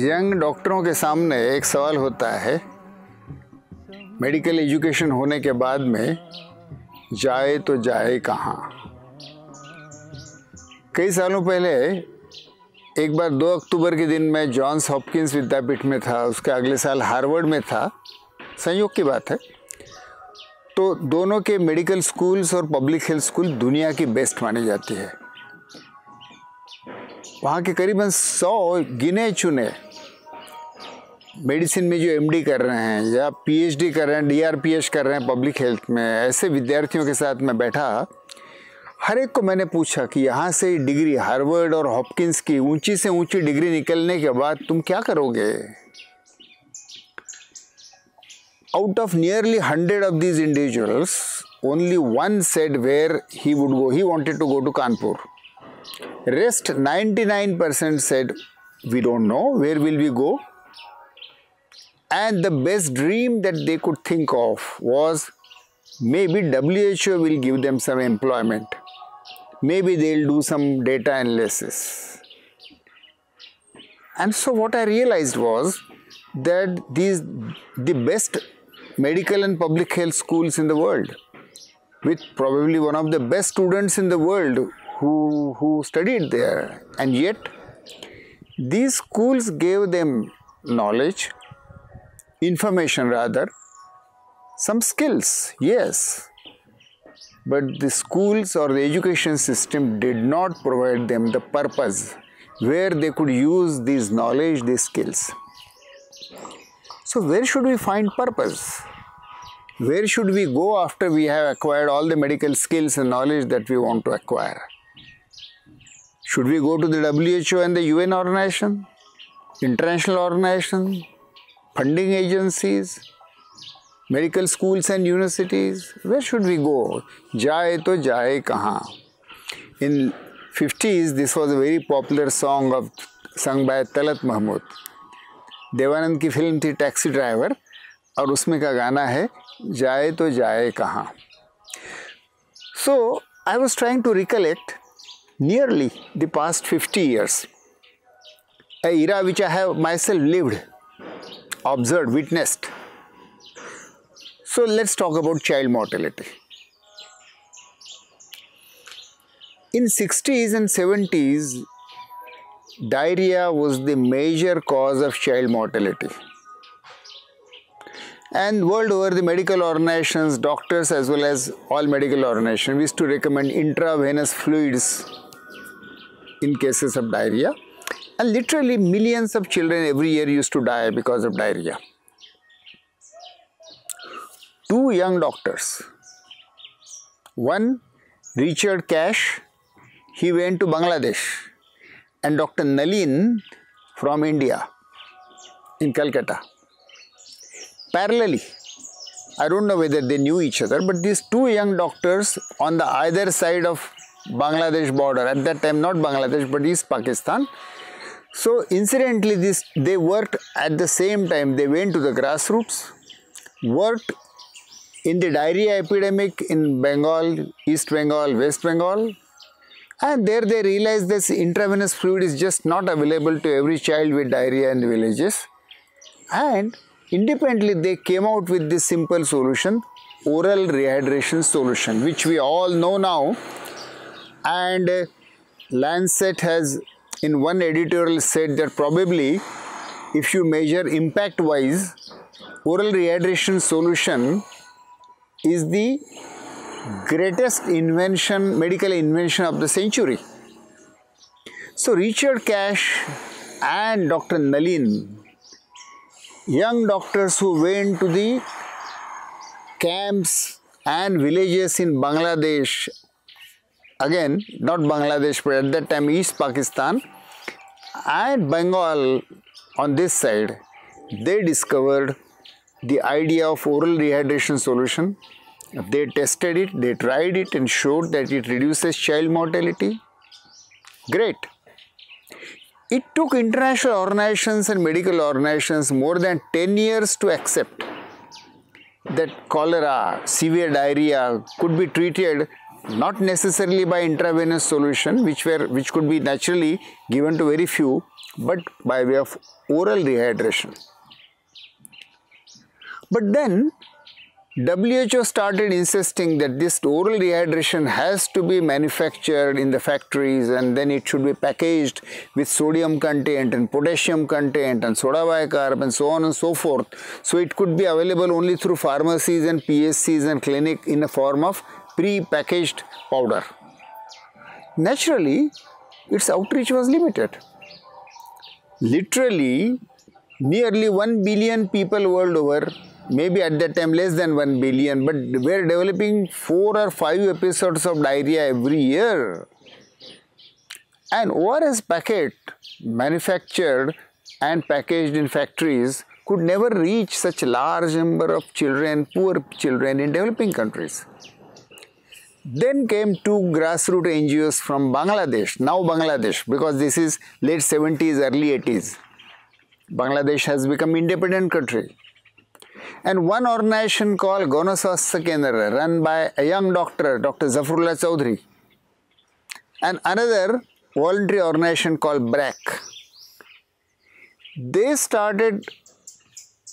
Young डॉक्टरों के सामने एक सवाल होता है, मेडिकल एजुकेशन होने के बाद में जाए तो जाए कहाँ। कई सालों पहले एक बार 2 अक्टूबर के दिन मैं जॉन्स हॉपकिंस विद्यापीठ में था, उसके अगले साल हार्वर्ड में था, संयोग की बात है। तो दोनों के मेडिकल स्कूल्स और पब्लिक हेल्थ स्कूल दुनिया की बेस्ट मानी जाती है। वहाँ के करीबन 100 गिने चुने मेडिसिन में जो एमडी कर रहे हैं या पीएचडी कर रहे हैं, डीआरपीएच कर रहे हैं पब्लिक हेल्थ में, ऐसे विद्यार्थियों के साथ मैं बैठा। हर एक को मैंने पूछा कि यहाँ से डिग्री, हार्वर्ड और हॉपकिंस की ऊंची से ऊंची डिग्री निकलने के बाद तुम क्या करोगे। Out of nearly 100 of these individuals, only one said where he would go. He wanted to go to Kanpur. Rest 99% said, we don't know, where will we go? And the best dream that they could think of was maybe WHO will give them some employment. Maybe they'll do some data analysis. And so what I realized was that the best medical and public health schools in the world, with probably one of the best students in the world who studied there, and yet these schools gave them knowledge, information rather, some skills, yes, but the schools or the education system did not provide them the purpose where they could use this knowledge, these skills. So where should we find purpose? Where should we go after we have acquired all the medical skills and knowledge that we want to acquire? Should we go to the WHO and the UN organization, international organization, funding agencies, medical schools and universities? Where should we go? Jaye to jaye kahan? In 50s, this was a very popular song sung by Talat Mahmood. Devanand की film थी taxi driver, और उसमें का गाना है जाए तो जाए कहाँ. So I was trying to recollect nearly the past 50 years, a era which I have myself lived, observed, witnessed. So let's talk about child mortality. In 60s and 70s, diarrhea was the major cause of child mortality. And world over, the medical organizations, doctors as well as all medical organizations used to recommend intravenous fluids in cases of diarrhea. And literally millions of children every year used to die because of diarrhea. 2 young doctors. One, Richard Cash, he went to Bangladesh, and Dr. Nalin from India in Calcutta. Parallelly, I don't know whether they knew each other, but these 2 young doctors on the either side of Bangladesh border, at that time not Bangladesh but East Pakistan. So incidentally, they worked at the same time. They went to the grassroots, worked in the diarrhea epidemic in Bengal, East Bengal, West Bengal, and there they realized this intravenous fluid is just not available to every child with diarrhea in the villages. And independently they came out with this simple solution, oral rehydration solution, which we all know now. And Lancet has in one editorial said that probably if you measure impact wise, oral rehydration solution is the greatest invention, medical invention of the century. So Richard Cash and Dr. Nalin, young doctors who went to the camps and villages in Bangladesh, again not Bangladesh but at that time East Pakistan and Bengal on this side, they discovered the idea of oral rehydration solution. They tested it, they tried it and showed that it reduces child mortality. Great. It took international organizations and medical organizations more than 10 years to accept that cholera, severe diarrhea could be treated not necessarily by intravenous solution, which could be naturally given to very few, but by way of oral rehydration. But then WHO started insisting that this oral rehydration has to be manufactured in the factories, and then it should be packaged with sodium content and potassium content and soda bicarb and so on and so forth. So it could be available only through pharmacies and PSCs and clinic in a form of pre-packaged powder. Naturally, its outreach was limited. Literally, nearly 1 billion people world over, maybe at that time less than 1 billion, but were developing 4 or 5 episodes of diarrhea every year. An ORS packet manufactured and packaged in factories could never reach such a large number of children, poor children in developing countries. Then came 2 grassroots NGOs from Bangladesh, now Bangladesh, because this is late 70s, early 80s. Bangladesh has become independent country. And one organization called Ganaswasthya Kendra, run by a young doctor, Dr. Zafrullah Chaudhary, and another voluntary organization called BRAC. They started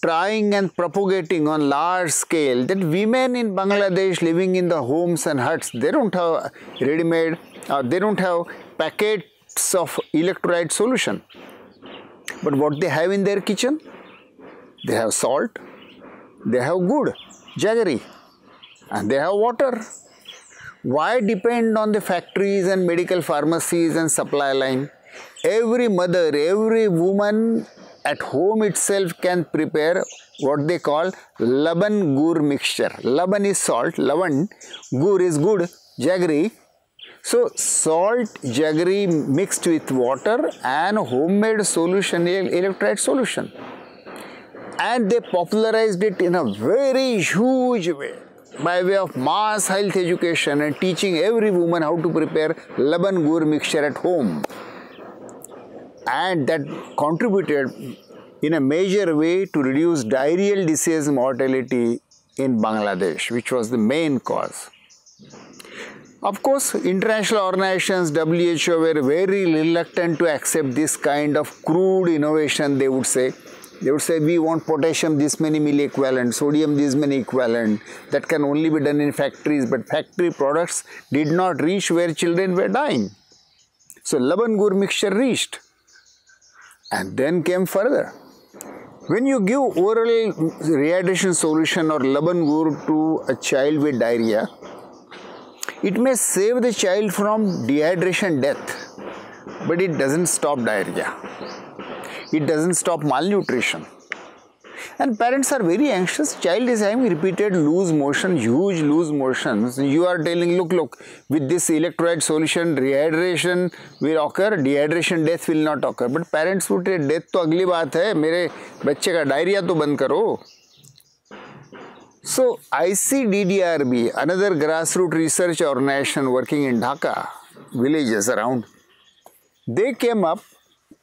trying and propagating on large scale that women in Bangladesh living in the homes and huts, they don't have ready-made, they don't have packets of electrolyte solution. But what they have in their kitchen? They have salt, they have good, jaggery, and they have water. Why depend on the factories and medical pharmacies and supply line? Every mother, every woman at home itself can prepare what they call laban gur mixture. Laban is salt, lavan, gur is good, jaggery. So salt, jaggery mixed with water and homemade solution, electrolyte solution. And they popularized it in a very huge way by way of mass health education and teaching every woman how to prepare laban gur mixture at home. And that contributed in a major way to reduce diarrheal disease mortality in Bangladesh, which was the main cause. Of course, international organizations, WHO, were very reluctant to accept this kind of crude innovation, they would say. They would say, we want potassium this many milliequivalent, sodium this many equivalent. That can only be done in factories, but factory products did not reach where children were dying. So laban gur mixture reached. And then came further. When you give oral rehydration solution or laban gur to a child with diarrhea, it may save the child from dehydration death, but it doesn't stop diarrhea. It doesn't stop malnutrition. And parents are very anxious. Child is having repeated loose motion, huge loose motions. You are telling, look, with this electrolyte solution, rehydration will occur, dehydration death will not occur. But parents would say, death to agli baat hai, mere bacche ka diarrhea to band karo. So ICDDRB, another grassroots research organization working in Dhaka, villages around, they came up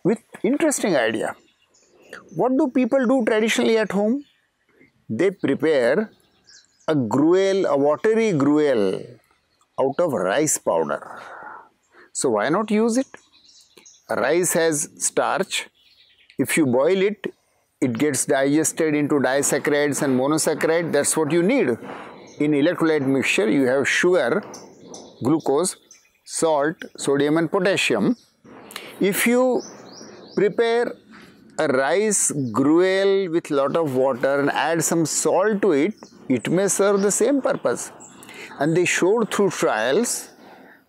with interesting idea. What do people do traditionally at home? They prepare a gruel, a watery gruel out of rice powder. So why not use it? Rice has starch. If you boil it, it gets digested into disaccharides and monosaccharide. That's what you need. In electrolyte mixture, you have sugar, glucose, salt, sodium and potassium. If you prepare a rice gruel with lot of water and add some salt to it, it may serve the same purpose. And they showed through trials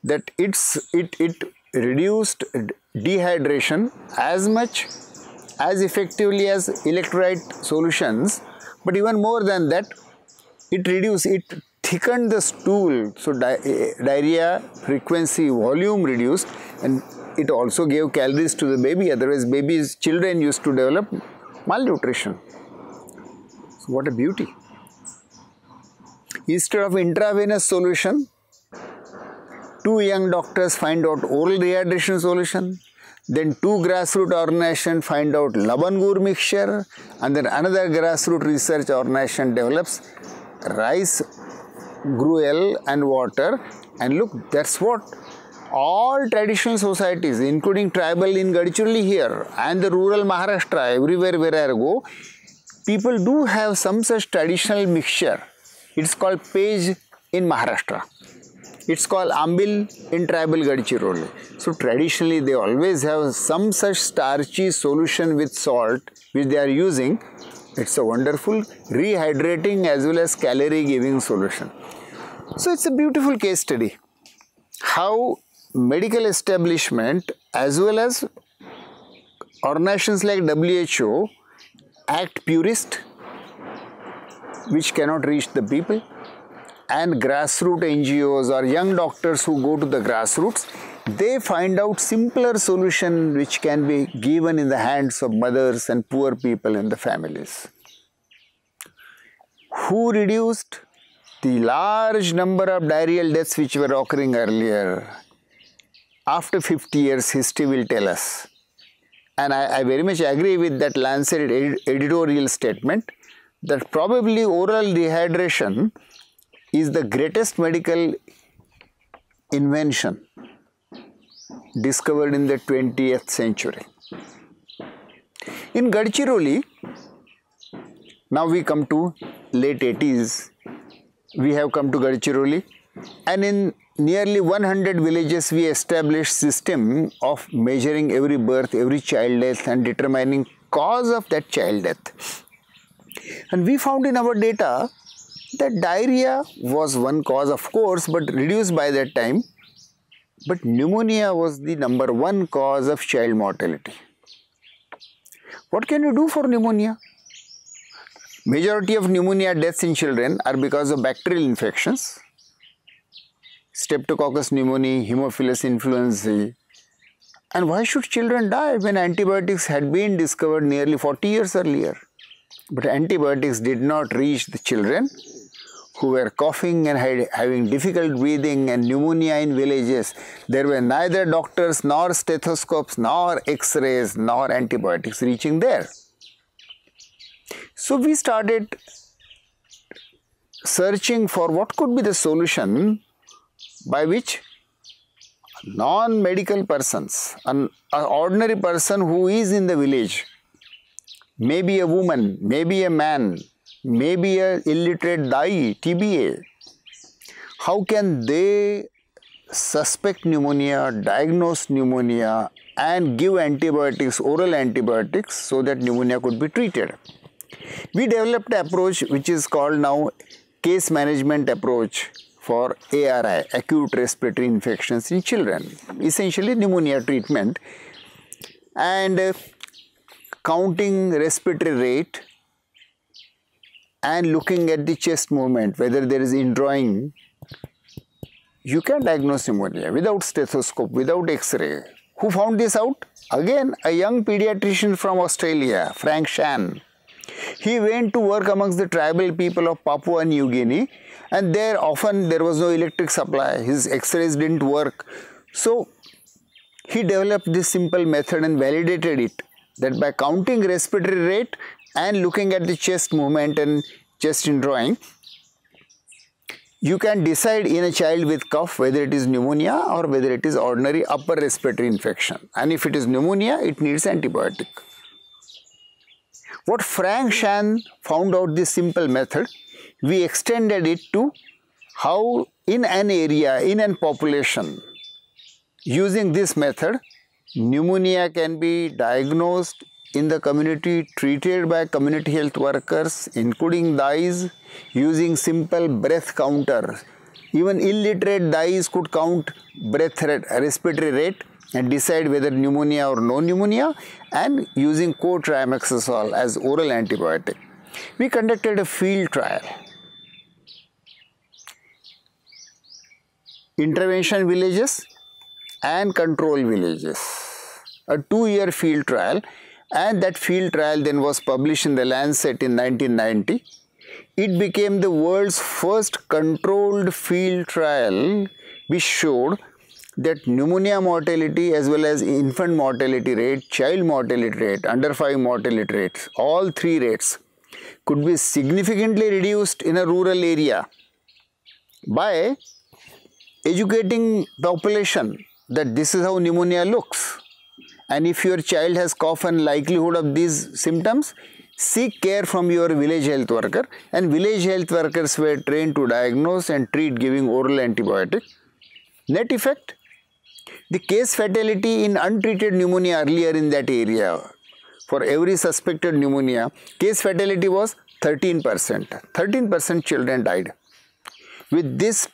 that it reduced dehydration as much as effectively as electrolyte solutions, but even more than that, it thickened the stool, so diarrhea frequency, volume reduced, and it also gave calories to the baby. Otherwise, children used to develop malnutrition. So what a beauty. Instead of intravenous solution, 2 young doctors find out oral rehydration solution, then 2 grassroots organizations find out laban gur mixture, and then another grassroots research organization develops rice gruel and water, and look, that's what all traditional societies, including tribal in Gadchiroli here and the rural Maharashtra, everywhere where I go, people do have some such traditional mixture. It's called Pej in Maharashtra. It's called Ambil in tribal Gadchiroli. So traditionally they always have some such starchy solution with salt which they are using. It's a wonderful rehydrating as well as calorie giving solution. So it's a beautiful case study how medical establishment as well as organizations like WHO act purist, which cannot reach the people, and grassroots NGOs or young doctors who go to the grassroots, they find out simpler solution which can be given in the hands of mothers and poor people in the families. Who reduced the large number of diarrheal deaths which were occurring earlier? After 50 years, history will tell us. And I very much agree with that Lancet editorial statement that probably oral dehydration is the greatest medical invention discovered in the 20th century. In Gadchiroli, now we come to late 80s, we have come to Gadchiroli, and in nearly 100 villages we established system of measuring every birth, every child death and determining cause of that child death. And we found in our data that diarrhea was one cause, of course, but reduced by that time. But pneumonia was the number one cause of child mortality. What can you do for pneumonia? Majority of pneumonia deaths in children are because of bacterial infections, Streptococcus pneumoniae, Haemophilus influenzae. And why should children die when antibiotics had been discovered nearly 40 years earlier? But antibiotics did not reach the children who were coughing and having difficult breathing and pneumonia in villages. There were neither doctors nor stethoscopes nor x-rays nor antibiotics reaching there. So we started searching for what could be the solution by which non-medical persons, an ordinary person who is in the village, maybe a woman, maybe a man, maybe a illiterate dai, TBA, how can they suspect pneumonia, diagnose pneumonia and give antibiotics, oral antibiotics so that pneumonia could be treated? We developed an approach which is called now case management approach for ARI, acute respiratory infections in children, essentially pneumonia treatment, and counting respiratory rate and looking at the chest movement, whether there is indrawing. You can diagnose pneumonia without stethoscope, without X-ray. Who found this out? Again, a young pediatrician from Australia, Frank Shan. He went to work amongst the tribal people of Papua New Guinea, and there often there was no electric supply. His X-rays didn't work. So he developed this simple method and validated it, that by counting respiratory rate and looking at the chest movement and chest indrawing, you can decide in a child with cough whether it is pneumonia or whether it is ordinary upper respiratory infection. And if it is pneumonia, it needs antibiotic. What Frank Shan found out this simple method, we extended it to how in an area, in a population, using this method, pneumonia can be diagnosed in the community, treated by community health workers, including DAIs, using simple breath counter. Even illiterate DAIs could count breath rate, respiratory rate, and decide whether pneumonia or no pneumonia, and using cotrimoxazole as oral antibiotic. We conducted a field trial. Intervention villages and control villages. A 2-year field trial, and that field trial then was published in the Lancet in 1990. It became the world's first controlled field trial which showed that pneumonia mortality as well as infant mortality rate, child mortality rate, under 5 mortality rates, all 3 rates could be significantly reduced in a rural area by educating population that this is how pneumonia looks, and if your child has cough and likelihood of these symptoms, seek care from your village health worker, and village health workers were trained to diagnose and treat giving oral antibiotic. Net effect, the case fatality in untreated pneumonia earlier in that area, for every suspected pneumonia, case fatality was 13%. 13% children died. With this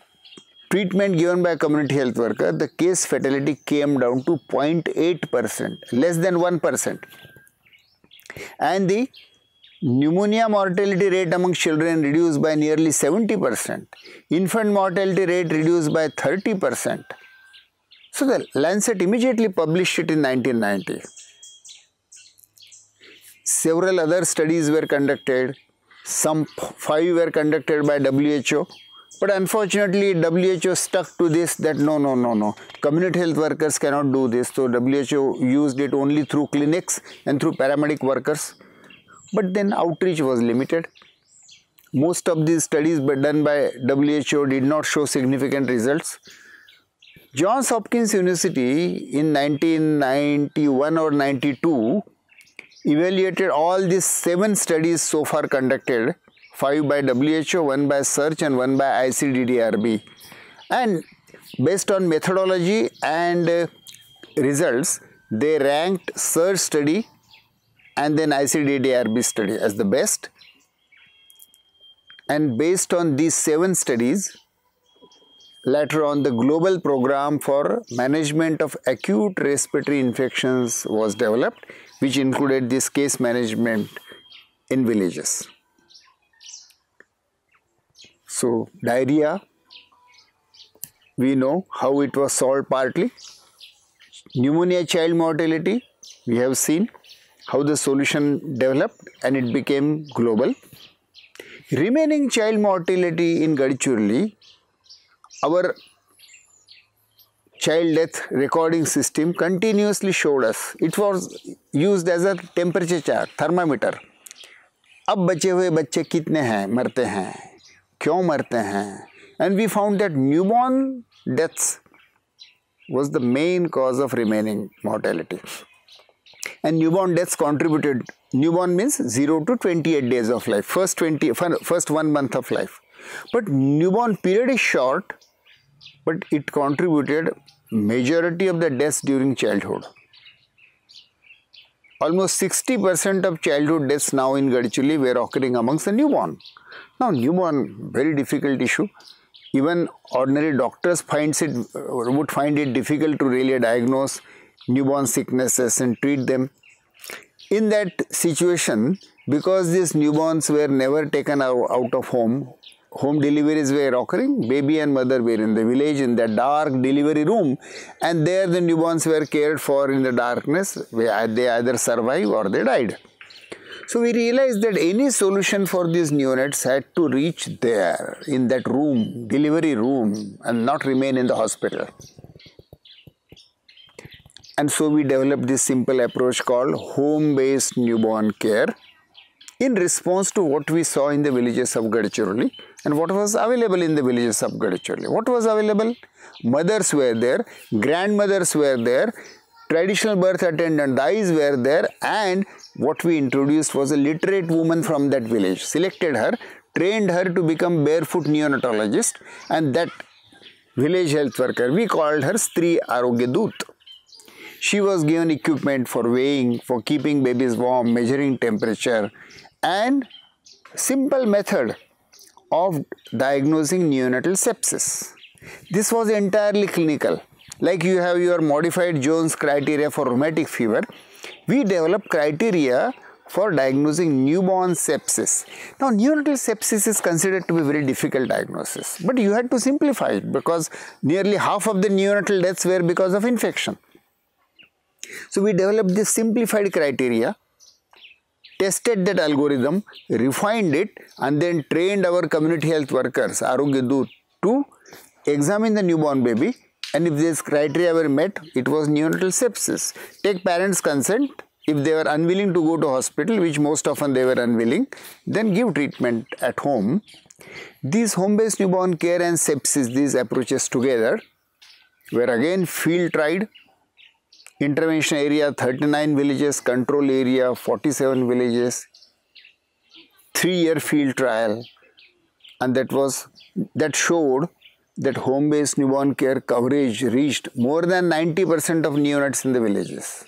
treatment given by a community health worker, the case fatality came down to 0.8%, less than 1%. And the pneumonia mortality rate among children reduced by nearly 70%. Infant mortality rate reduced by 30%. So the Lancet immediately published it in 1990. Several other studies were conducted. Some 5 were conducted by WHO. But unfortunately, WHO stuck to this that no. Community health workers cannot do this. So WHO used it only through clinics and through paramedic workers. But then outreach was limited. Most of these studies done by WHO did not show significant results. Johns Hopkins University in 1991 or 92 evaluated all these 7 studies so far conducted, 5 by WHO, 1 by Search and 1 by ICDDRB. And based on methodology and results, they ranked Search study and then ICDDRB study as the best. And based on these 7 studies, later on the global program for management of acute respiratory infections was developed, which included this case management in villages. So diarrhea, we know how it was solved partly. Pneumonia child mortality, we have seen how the solution developed and it became global. Remaining child mortality in Gadchiroli, our child death recording system continuously showed us. It was used as a temperature chart, thermometer. अब बचे हुए बच्चे कितने हैं, मरते हैं, क्यों मरते हैं? And we found that newborn deaths was the main cause of remaining mortality. And newborn deaths contributed, newborn means 0 to 28 days of life, first 1 month of life. But newborn period is short, but it contributed majority of the deaths during childhood. Almost 60% of childhood deaths now in Gadchiroli were occurring amongst the newborn. Now newborn, very difficult issue. Even ordinary doctors would find it difficult to really diagnose newborn sicknesses and treat them. In that situation, because these newborns were never taken out of home deliveries were occurring, baby and mother were in the village in the dark delivery room, and there the newborns were cared for in the darkness. They either survived or they died. So we realized that any solution for these neonates had to reach there in that room, delivery room, and not remain in the hospital. And so we developed this simple approach called home-based newborn care in response to what we saw in the villages of Gadchiroli and what was available in the villages of Gadchiroli. What was available? Mothers were there, grandmothers were there, traditional birth attendant eyes were there, and what we introduced was a literate woman from that village, selected her, trained her to become barefoot neonatologist, and that village health worker, we called her Stri Arogya Doot. She was given equipment for weighing, for keeping babies warm, measuring temperature, and simple method of diagnosing neonatal sepsis. This was entirely clinical. Like you have your modified Jones criteria for rheumatic fever, we developed criteria for diagnosing newborn sepsis. Now, neonatal sepsis is considered to be a very difficult diagnosis, but you had to simplify it because nearly half of the neonatal deaths were because of infection. So we developed this simplified criteria, tested that algorithm, refined it, and then trained our community health workers, Arogya Doot, to examine the newborn baby, and if these criteria were met, it was neonatal sepsis. Take parents' consent. If they were unwilling to go to hospital, which most often they were unwilling, then give treatment at home. These home-based newborn care and sepsis, these approaches together, were again field tried. Intervention area 39 villages, control area 47 villages, 3-year field trial, and that showed that home-based newborn care coverage reached more than 90% of neonates in the villages,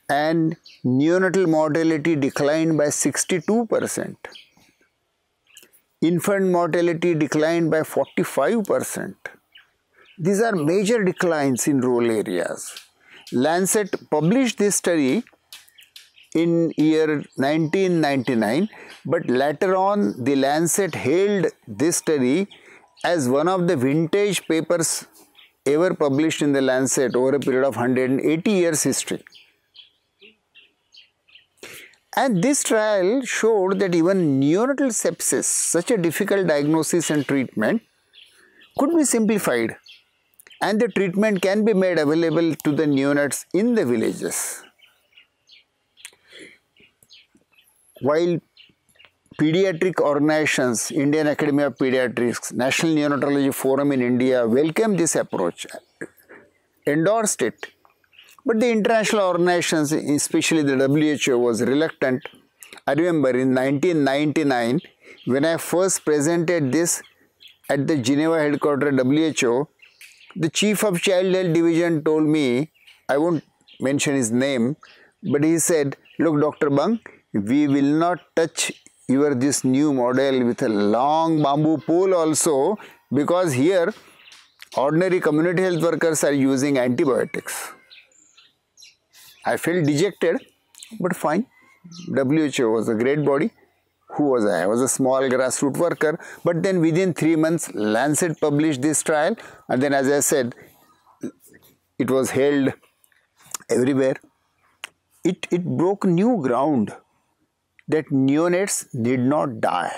and neonatal mortality declined by 62%. Infant mortality declined by 45%. These are major declines in rural areas. Lancet published this study in year 1999, but later on the Lancet hailed this study as one of the vintage papers ever published in the Lancet over a period of 180 years history. And this trial showed that even neonatal sepsis, such a difficult diagnosis and treatment, could be simplified, and the treatment can be made available to the neonates in the villages. While pediatric organizations, Indian Academy of Pediatrics, National Neonatology Forum in India welcomed this approach, endorsed it, but the international organizations, especially the WHO, was reluctant. I remember in 1999, when I first presented this at the Geneva headquarters WHO, the Chief of Child Health Division told me, I won't mention his name, but he said, look Dr. Bang, we will not touch this new model with a long bamboo pole also, because here ordinary community health workers are using antibiotics. I felt dejected, but fine. WHO was a great body. Who was I? I was a small grassroots worker. But then within 3 months, Lancet published this trial, and then, as I said, it was held everywhere. It broke new ground that neonates did not die.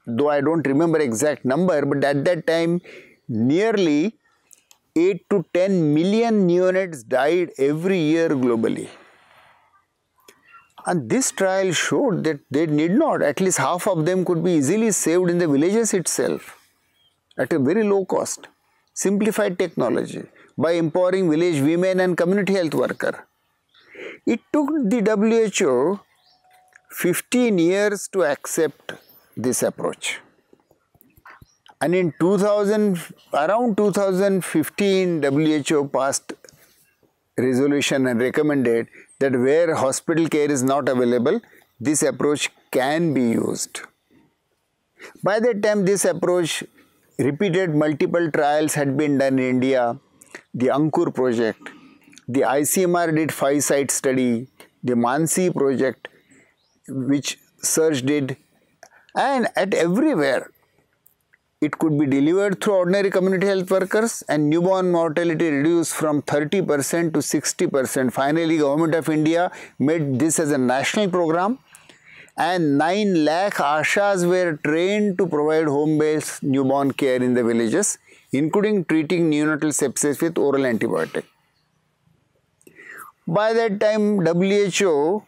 Though I don't remember exact number, but at that time, nearly 8 to 10 million neonates died every year globally. And this trial showed that they need not, at least half of them could be easily saved in the villages itself at a very low cost. Simplified technology by empowering village women and community health workers. It took the WHO 15 years to accept this approach. And in around 2015, WHO passed resolution and recommended that where hospital care is not available, this approach can be used. By that time, this approach, repeated multiple trials had been done in India. The Ankur project, the ICMR did 5-site study, the Mansi project, which Surge did, and at everywhere it could be delivered through ordinary community health workers, and newborn mortality reduced from 30% to 60%. Finally, Government of India made this as a national program, and 9 lakh Ashas were trained to provide home-based newborn care in the villages, including treating neonatal sepsis with oral antibiotic. By that time, WHO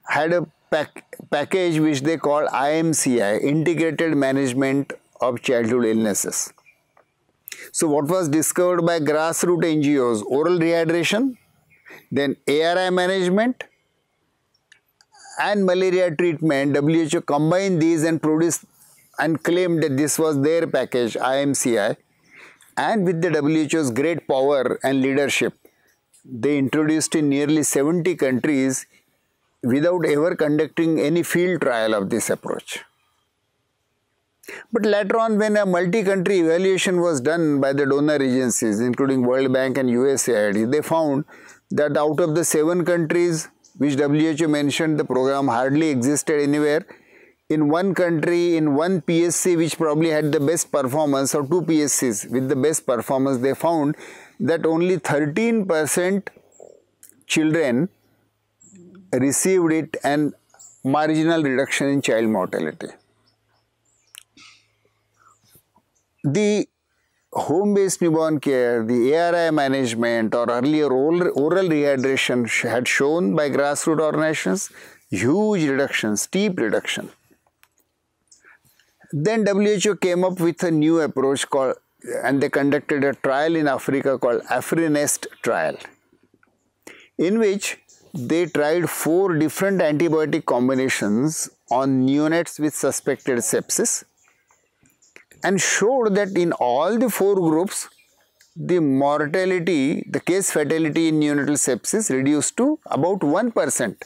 had a package which they call IMCI, Integrated Management of Childhood Illnesses. So what was discovered by grassroots NGOs? Oral rehydration, then ARI management and malaria treatment. WHO combined these and produced and claimed that this was their package, IMCI. And with the WHO's great power and leadership, they introduced in nearly 70 countries without ever conducting any field trial of this approach. But later on, when a multi-country evaluation was done by the donor agencies, including World Bank and USAID, they found that out of the 7 countries which WHO mentioned, the program hardly existed anywhere. In one country, in one PSC which probably had the best performance, or 2 PSCs with the best performance, they found that only 13% children received it, and marginal reduction in child mortality. The home-based newborn care, the ARI management, or earlier oral rehydration had shown by grassroots organizations huge reduction, steep reduction. Then WHO came up with a new approach called and they conducted a trial in Africa called Afrinest trial, in which they tried 4 different antibiotic combinations on neonates with suspected sepsis and showed that in all the 4 groups, the mortality, the case fatality in neonatal sepsis reduced to about 1%.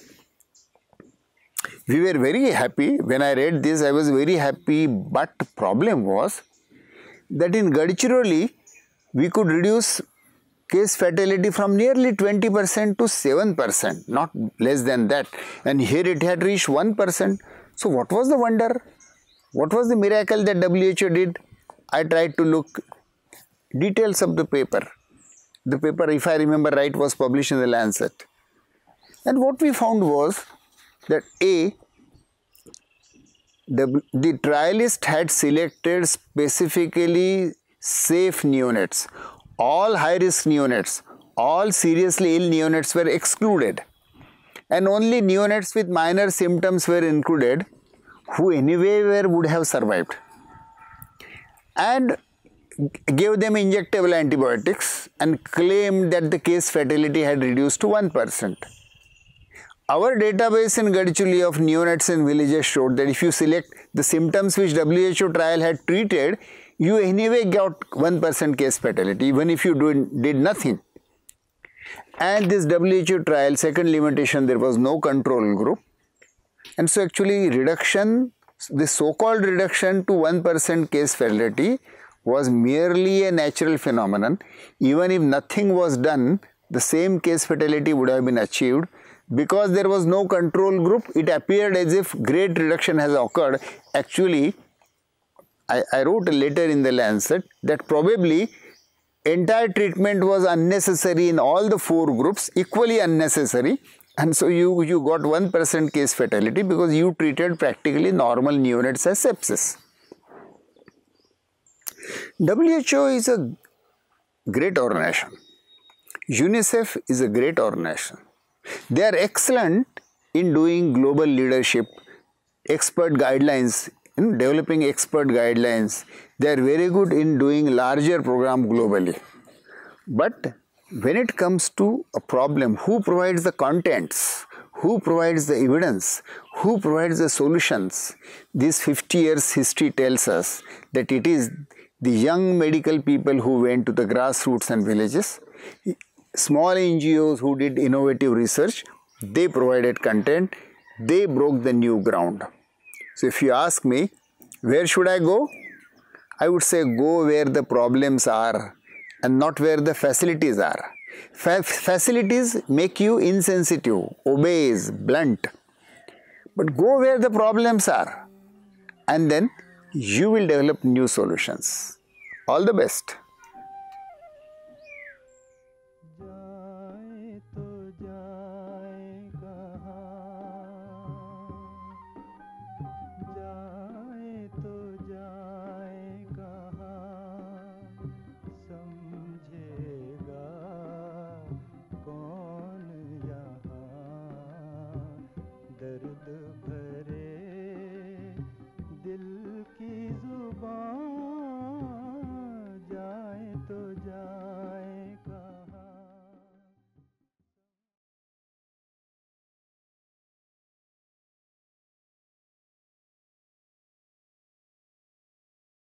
We were very happy. When I read this, I was very happy, but the problem was that in Gadchiroli, we could reduce case fatality from nearly 20% to 7%, not less than that. And here it had reached 1%. So what was the wonder? What was the miracle that WHO did? I tried to look details of the paper. The paper, if I remember right, was published in the Lancet. And what we found was that the trialist had selected specifically safe neonates. All high-risk neonates, all seriously ill neonates were excluded, and only neonates with minor symptoms were included, who anyway would have survived, and gave them injectable antibiotics and claimed that the case fatality had reduced to 1%. Our database in Gadchiroli of neonates in villages showed that if you select the symptoms which WHO trial had treated, you anyway got 1% case fatality, even if you did nothing. And this WHO trial, second limitation, there was no control group. And so actually reduction, the so-called reduction to 1% case fatality was merely a natural phenomenon. Even if nothing was done, the same case fatality would have been achieved. Because there was no control group, it appeared as if great reduction has occurred. Actually, I wrote a letter in the Lancet that probably entire treatment was unnecessary in all the 4 groups, equally unnecessary, and so you got 1% case fatality because you treated practically normal neonates as sepsis. WHO is a great organization. UNICEF is a great organization. They are excellent in doing global leadership, expert guidelines, developing expert guidelines. They are very good in doing larger program globally. But when it comes to a problem, who provides the contents, who provides the evidence, who provides the solutions? This 50 years history tells us that it is the young medical people who went to the grassroots and villages, small NGOs who did innovative research, they provided content, they broke the new ground. So if you ask me, where should I go? I would say go where the problems are and not where the facilities are. Facilities make you insensitive, obese, blunt. But go where the problems are and then you will develop new solutions. All the best.